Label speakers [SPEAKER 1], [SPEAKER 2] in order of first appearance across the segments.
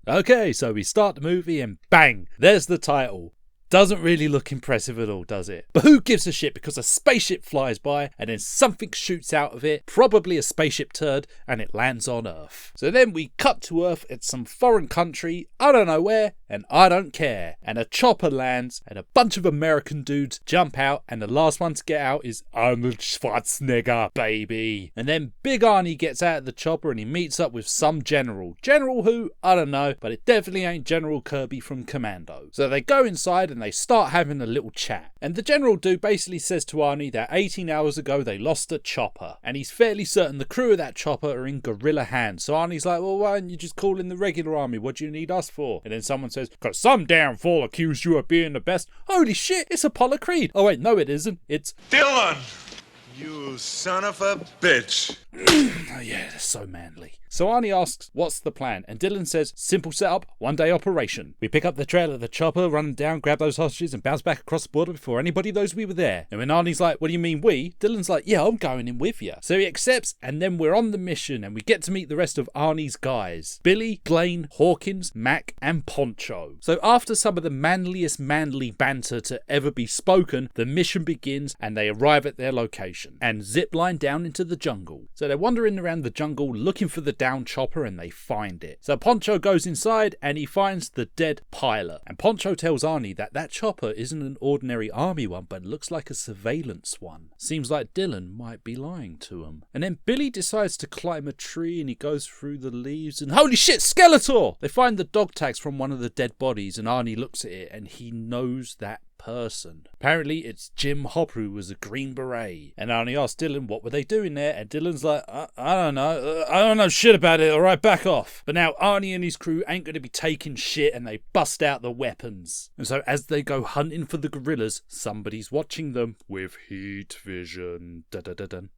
[SPEAKER 1] Okay, so we start the movie and bang, there's the title. Doesn't really look impressive at all, does it? But who gives a shit, because a spaceship flies by and then something shoots out of it, probably a spaceship turd, and it lands on Earth. So then we cut to Earth at some foreign country, I don't know where, and I don't care. And a chopper lands and a bunch of American dudes jump out, and the last one to get out is Arnold Schwarzenegger, baby. And then Big Arnie gets out of the chopper and he meets up with some general. General who? I don't know, but it definitely ain't General Kirby from Commando. So they go inside and they start having a little chat. And the general dude basically says to Arnie that 18 hours ago they lost a chopper. And he's fairly certain the crew of that chopper are in guerrilla hands. So Arnie's like, well, why don't you just call in the regular army? What do you need us for? And then someone says, because some damn fool accused you of being the best. Holy shit, it's Apollo Creed. Oh wait, no it isn't. It's
[SPEAKER 2] Dylan! You son of a bitch.
[SPEAKER 1] Oh yeah, they're so manly. So Arnie asks, what's the plan? And Dylan says, simple setup, one-day operation. We pick up the trail of the chopper, run them down, grab those hostages, and bounce back across the border before anybody knows we were there. And when Arnie's like, what do you mean we? Dylan's like, yeah, I'm going in with you. So he accepts, and then we're on the mission, and we get to meet the rest of Arnie's guys. Billy, Blaine, Hawkins, Mac, and Poncho. So after some of the manliest manly banter to ever be spoken, the mission begins, and they arrive at their location, and zipline down into the jungle. So they're wandering around the jungle looking for the down chopper, and they find it. So Poncho goes inside and he finds the dead pilot. And Poncho tells Arnie that that chopper isn't an ordinary army one, but looks like a surveillance one. Seems like Dylan might be lying to him. And then Billy decides to climb a tree and he goes through the leaves and holy shit, Skeletor! They find the dog tags from one of the dead bodies and Arnie looks at it and he knows that person. Apparently it's Jim Hopper, who was a Green Beret. And Arnie asked Dylan what were they doing there, and Dylan's like, I don't know. I don't know shit about it, alright, back off. But now Arnie and his crew ain't going to be taking shit and they bust out the weapons. And so as they go hunting for the gorillas, somebody's watching them with heat vision. Da-da-da-dun.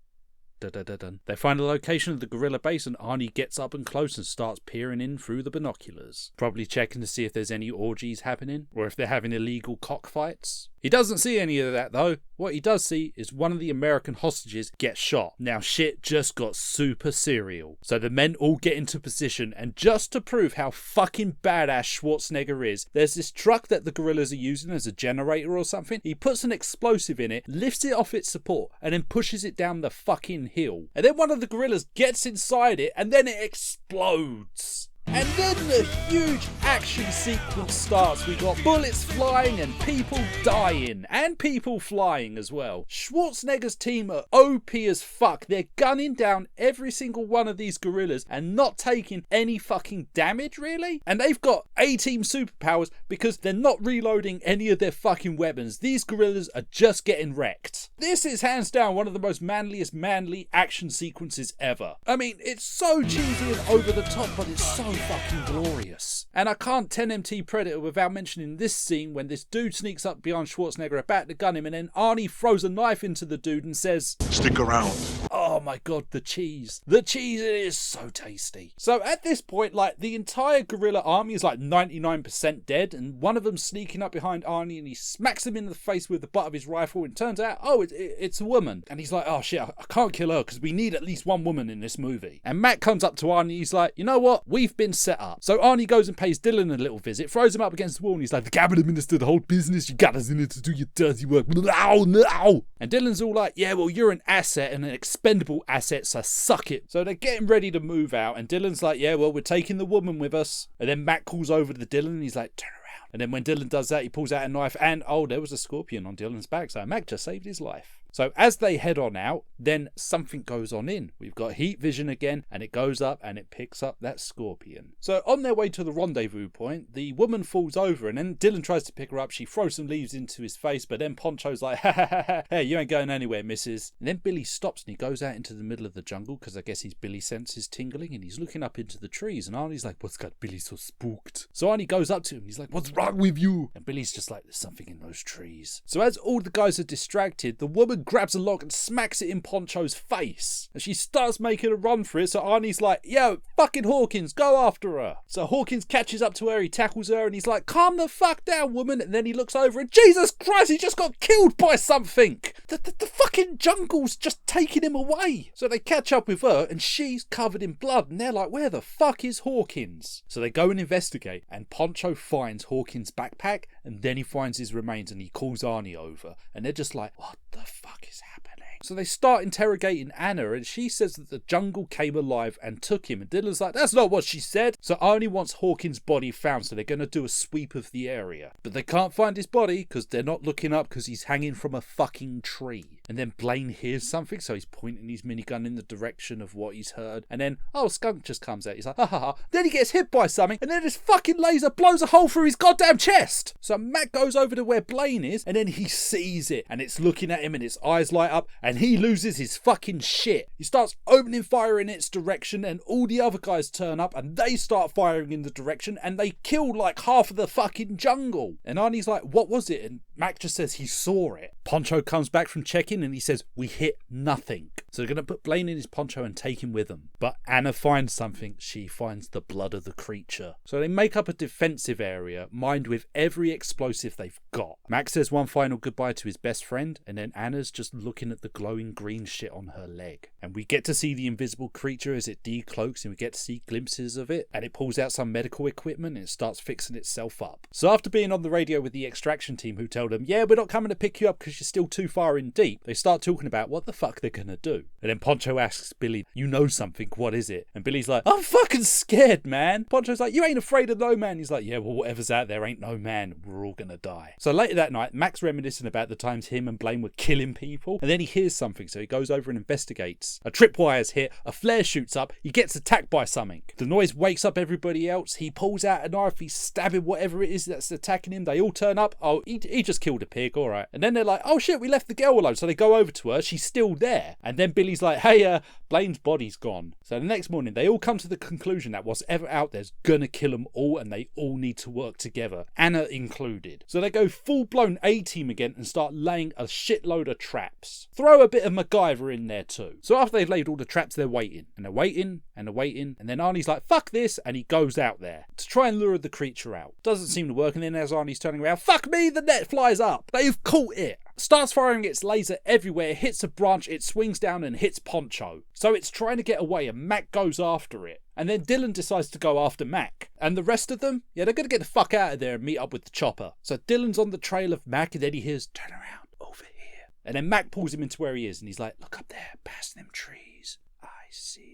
[SPEAKER 1] They find the location of the gorilla base and Arnie gets up and close and starts peering in through the binoculars. Probably checking to see if there's any orgies happening or if they're having illegal cockfights. He doesn't see any of that though. What he does see is one of the American hostages get shot. Now shit just got super serial. So the men all get into position, and just to prove how fucking badass Schwarzenegger is, there's this truck that the gorillas are using as a generator or something. He puts an explosive in it, lifts it off its support, and then pushes it down the fucking hill. And then one of the gorillas gets inside it and then it explodes. And then the huge action sequence starts. We got bullets flying and people dying. And people flying as well. Schwarzenegger's team are OP as fuck. They're gunning down every single one of these gorillas and not taking any fucking damage, really. And they've got A-team superpowers because they're not reloading any of their fucking weapons. These gorillas are just getting wrecked. This is hands down one of the most manliest manly action sequences ever. I mean, it's so cheesy and over the top, but it's so fucking glorious. And I can't 10MT Predator without mentioning this scene when this dude sneaks up behind Schwarzenegger about to gun him, and then Arnie throws a knife into the dude and says,
[SPEAKER 2] stick around.
[SPEAKER 1] Oh my god, the cheese. The cheese is so tasty. So at this point, like, the entire gorilla army is like 99% dead, and one of them sneaking up behind Arnie and he smacks him in the face with the butt of his rifle, and turns out, oh, it's a woman. And he's like, oh shit, I can't kill her because we need at least one woman in this movie. And Matt comes up to Arnie, he's like, you know what? We've been set up. So Arnie goes and pays Dylan a little visit, throws him up against the wall, and he's like, the cabinet minister, the whole business, you got us in it to do your dirty work. And Dylan's all like, yeah, well, you're an asset and an expendable asset, so suck it. So they're getting ready to move out, and Dylan's like, yeah, well, we're taking the woman with us. And then Matt calls over to Dylan, and he's like, turn around. And then when Dylan does that, he pulls out a knife, and oh, there was a scorpion on Dylan's back, so Mac just saved his life. So as they head on out, then something goes on in. We've got heat vision again, and it goes up and it picks up that scorpion. So on their way to the rendezvous point, the woman falls over, and then Dylan tries to pick her up. She throws some leaves into his face, but then Poncho's like, ha ha ha ha, hey, you ain't going anywhere, missus. And then Billy stops and he goes out into the middle of the jungle, because I guess his Billy sense is tingling, and he's looking up into the trees, and Arnie's like, what's got Billy so spooked? So Arnie goes up to him, he's like, what's wrong with you? And Billy's just like, there's something in those trees. So as all the guys are distracted, the woman Dylan grabs a log and smacks it in Poncho's face. And she starts making a run for it, so Arnie's like, yo, fucking Hawkins, go after her. So Hawkins catches up to her, he tackles her, and he's like, calm the fuck down, woman. And then he looks over and Jesus Christ, he just got killed by something. The fucking jungle's just taking him away. So they catch up with her, and she's covered in blood, and they're like, where the fuck is Hawkins? So they go and investigate, and Poncho finds Hawkins' backpack, and then he finds his remains, and he calls Arnie over, and they're just like, what the fuck is happening? So they start interrogating Anna, and she says that the jungle came alive and took him, and Dylan's like, that's not what she said. So Arnie wants Hawkins' body found, so they're going to do a sweep of the area, but they can't find his body because they're not looking up because he's hanging from a fucking tree. And then Blaine hears something, so he's pointing his minigun in the direction of what he's heard, and then Skunk just comes out. He's like, ha ha ha. Then he gets hit by something, and then this fucking laser blows a hole through his goddamn chest. So Mac goes over to where Blaine is, and then he sees it, and it's looking at him, and its eyes light up, and he loses his fucking shit. He starts opening fire in its direction, and all the other guys turn up, and they start firing in the direction, and they kill like half of the fucking jungle. And Arnie's like, what was it? And Mac just says he saw it. Poncho comes back from checking, and he says, we hit nothing. So they're going to put Blaine in his poncho and take him with them. But Anna finds something. She finds the blood of the creature. So they make up a defensive area, mined with every explosive they've got. Max says one final goodbye to his best friend, and then Anna's just looking at the glowing green shit on her leg. And we get to see the invisible creature as it decloaks, and we get to see glimpses of it, and it pulls out some medical equipment and it starts fixing itself up. So after being on the radio with the extraction team who tell them, yeah, we're not coming to pick you up because you're still too far in deep, they start talking about what the fuck they're gonna do. And then Poncho asks Billy, you know something, what is it? And Billy's like, I'm fucking scared, man. Poncho's like, you ain't afraid of no man. He's like, yeah, well, whatever's out there ain't no man. We're all gonna die. So later that night, Mac's reminiscing about the times him and Blaine were killing people, and then he hears something, so he goes over and investigates. A tripwire's hit, a flare shoots up, he gets attacked by something. The noise wakes up everybody else, he pulls out a knife, he's stabbing whatever it is that's attacking him. They all turn up, oh, he just killed a pig, alright. And then they're like, oh shit, we left the girl alone. So they go over to her, she's still there. And then Billy's like, hey, Blaine's body's gone. So the next morning, they all come to the conclusion that what's ever out there's gonna kill them all, and they all need to work together, Anna included. So they go full-blown A-team again and start laying a shitload of traps. Throw a bit of MacGyver in there too. So after they've laid all the traps, they're waiting, and they're waiting, and they're waiting, and then Arnie's like, fuck this, and he goes out there to try and lure the creature out. Doesn't seem to work, and then as Arnie's turning around, fuck me, the net flies up. They've caught it. Starts firing its laser everywhere, hits a branch, it swings down and hits Poncho. So it's trying to get away, and Mac goes after it. And then Dylan decides to go after Mac. And the rest of them, yeah, they're going to get the fuck out of there and meet up with the chopper. So Dylan's on the trail of Mac, and then he hears, turn around, over here. And then Mac pulls him into where he is, and he's like, look up there, past them trees. I see you.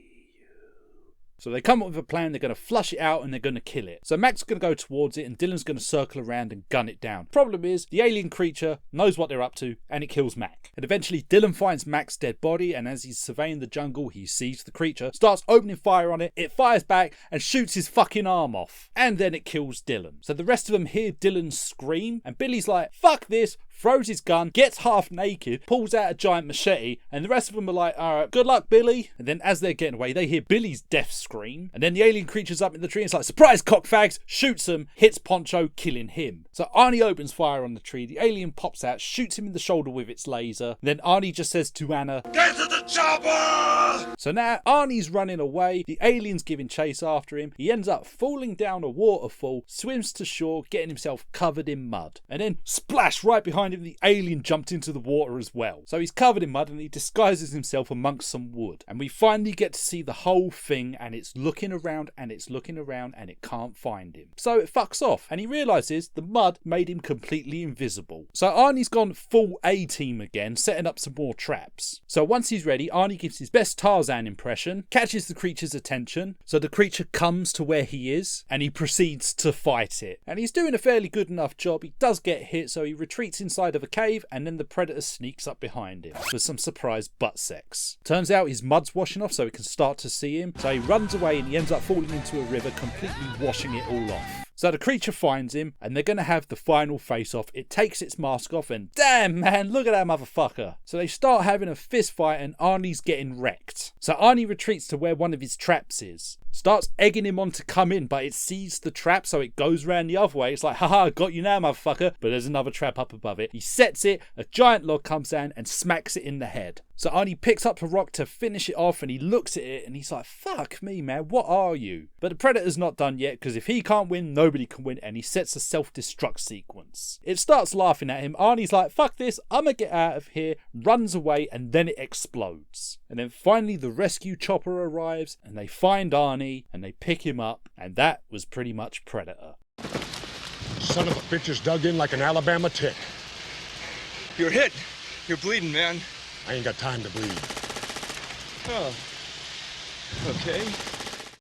[SPEAKER 1] So they come up with a plan, they're going to flush it out and they're going to kill it. So Mac's going to go towards it and Dylan's going to circle around and gun it down. Problem is, the alien creature knows what they're up to and it kills Mac. And eventually Dylan finds Mac's dead body, and as he's surveying the jungle, he sees the creature, starts opening fire on it, it fires back and shoots his fucking arm off. And then it kills Dylan. So the rest of them hear Dylan scream, and Billy's like, fuck this, throws his gun, gets half naked, pulls out a giant machete, and the rest of them are like, alright, good luck, Billy. And then as they're getting away, they hear Billy's death scream, and then the alien creature's up in the tree, and it's like, surprise, cockfags, shoots him, hits Poncho, killing him. So Arnie opens fire on the tree, the alien pops out, shoots him in the shoulder with its laser, and then Arnie just says to Anna,
[SPEAKER 2] Get to the chopper!
[SPEAKER 1] So now Arnie's running away, the alien's giving chase after him, he ends up falling down a waterfall, swims to shore, getting himself covered in mud, and then splash right behind him, the alien jumped into the water as well. So he's covered in mud and he disguises himself amongst some wood. And we finally get to see the whole thing, and it's looking around and it's looking around and it can't find him. So it fucks off and he realises the mud made him completely invisible. So Arnie's gone full A-team again, setting up some more traps. So once he's ready, Arnie gives his best Tarzan impression, catches the creature's attention. So the creature comes to where he is and he proceeds to fight it. And he's doing a fairly good enough job. He does get hit, so he retreats inside of a cave, and then the predator sneaks up behind him for some surprise butt sex. Turns out his mud's washing off so he can start to see him, so he runs away and he ends up falling into a river, completely washing it all off. So the creature finds him, and they're going to have the final face-off. It takes its mask off, and damn, man, look at that motherfucker. So they start having a fist fight, and Arnie's getting wrecked. So Arnie retreats to where one of his traps is. Starts egging him on to come in, but it sees the trap, so it goes round the other way. It's like, haha, got you now, motherfucker. But there's another trap up above it. He sets it, a giant log comes down and smacks it in the head. So Arnie picks up a rock to finish it off, and he looks at it and he's like, fuck me, man, what are you? But the Predator's not done yet, because if he can't win, nobody can win, and he sets a self-destruct sequence. It starts laughing at him. Arnie's like, fuck this, I'm gonna get out of here, runs away, and then it explodes. And then finally the rescue chopper arrives, and they find Arnie, and they pick him up, and that was pretty much Predator.
[SPEAKER 3] Son of a bitch is dug in like an Alabama tick.
[SPEAKER 4] You're hit. You're bleeding, man.
[SPEAKER 3] I ain't got time to bleed.
[SPEAKER 4] Oh. Okay.